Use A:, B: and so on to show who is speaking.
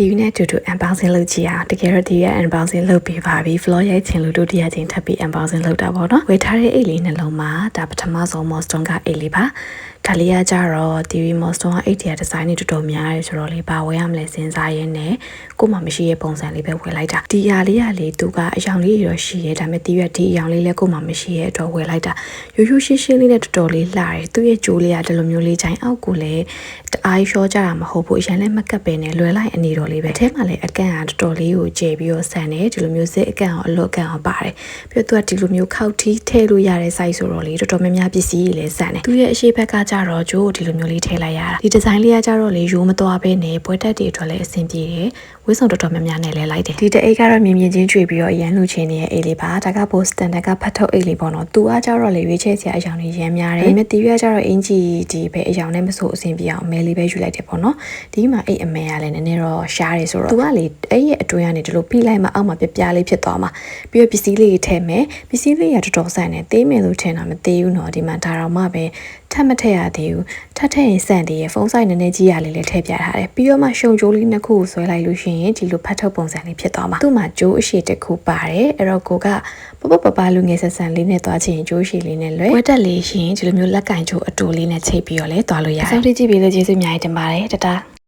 A: TV နဲ့တူတူ unboxing လုပ်ကြည့်အောင်တကယ်တော့ TV က unboxing လုပ်ပြီးပါပြီ vlog ရိုက်ချင်လို့ဒုတိယချိန်ထပ်ပြီး unboxing လုပ်တာပေါ့နော်ဝယ်ထားတဲ့အိတ်လေးနှလုံးမှာဒါပထမဆုံး Milestone ကအိတ်လေးပါဒါလေးကကြတော့ TV Milestone ကအိတ်တွေကဒီဇိုင်းတွေတော်တော်များတယ်ဆိုတော့လေဘာဝယ်ရမလဲစဉ်းစားရင်းနဲ့ကို့မှာမရှိတဲ့ပုံစံလေးပဲဝယ်လိုက်တာဒီຢာလေးကလေသူကအယောင်လေးရောရှိရဲဒါပေမဲ့ TV ကဒီအယောင်လေးလည်းကို့မှာမရှိရဲ့အတွက်ဝယ်လိုက်တာရိုးရိုးရှင်းရှင်းလေးနဲ့တော်တော်လေးလှတယ်သူ့ရဲ့ကြိုးလေးကဒီလိုမျိုးလေးချိုင်းအောက်ကိုလည်းတအားရှော့ကြတာမဟုတ်ဘူးအရင်လည်းမကပ်ပဲနဲ့လွယ်လိုက်အနေတော်လေးပဲအဲမှာလည်းအကန့်ကတော်တော်လေးကိုကျဲပြီးတော့ဆန်တယ်ဒီလိုမျိုးစစ်အကန့်အောင်အလွတ်အကန့်အောင်ပါတယ်ပြီးတော့သူကဒီလိုမျိုးခောက်ထီးထည့်လို့ရတဲ့ size ဆိုတော့လေတော်တော်များများပစ္စည်းတွေလည်းဆန်တယ်သူရဲ့အရှိဘက်ကကြတော့ဂျိုးကိုဒီလိုမျိုးလေးထည့်လိုက်ရတာဒီဒီဇိုင်းလေးကကြတော့လေရိုးမသွားဘဲနဲ့ပွဲတက်တွေအတွက်လည်းအဆင်ပြေတယ်ဝိစုံတော်တော်များများနဲ့လည်းလိုက်တယ်ဒီတအိတ်ကတော့မြင်မြင်ချင်းကျွေပြီးတော့အရန်လူချင်းနေတဲ့အိတ်လေးပါဒါကပိုစတန်ဒတ်ကဖတ်ထုတ်အိတ်လေးပေါ့နော်သူကကြတော့လေရွေးချယ်စရာအယောင်တွေရမ်းများတယ်ဒါပေမဲ့တီးရကြတော့အင်ဂျီဒီပဲအယောင်နဲ့မဆိုအဆင်ပြေအောင်အမဲလေးပဲယူလိုက်တယ်ပေါ့နော်ဒီမှာအိတ်အမဲကလည်းနည်းနည်းတော့ရှားတယ်ဆိုတော့သူကလေအဲ့ရဲ့အတွင်းကနေဒီလိုဖိလိုက်မှအောက်မှာပြလေးဖြစ်သွားမှာပြီးတော့ပစ္စည်းလေးထည့်မယ်ပစ္စည်းလေးကတော်တော်ဆန်တယ်သေးမယ်လို့ထင်တာမသေးဘူးနော်ဒီမှာဒါတော့မှပဲထပ်မထည့်ရသေးဘူးထပ်ထည့်ရင်ဆန်သေးရဲ့ဖုန်းဆိုင်နည်းနည်းကြီးရလေးလည်းထည့်ပြထားတယ်ပြီးတော့မှရှုံကြိုးလေးနှစ်ခုကိုဆွဲလိုက်လို့ရှိရင်ဒီလိုဖတ်ထုတ်ပုံစံလေးဖြစ်သွားမှာသူ့မှာကြိုးအရှိတစ်ခုပါတယ်အဲ့တော့ကိုကပပလူငယ်ဆက်ဆန်လေးနဲ့သွားချင်ကြိုးရှိလေးနဲ့လွယ်ဝက်တက်လေးရှင်ဒီလိုမျိုးလက်ကင်ကြိုးအတူလေးနဲ့ချိတ်ပြီးတော့လဲသွားလို့ရတယ်စောင့်ကြည့်ပြီးလို့ကျေးဇူးအများကြီးတင်ပါတယ်တတာ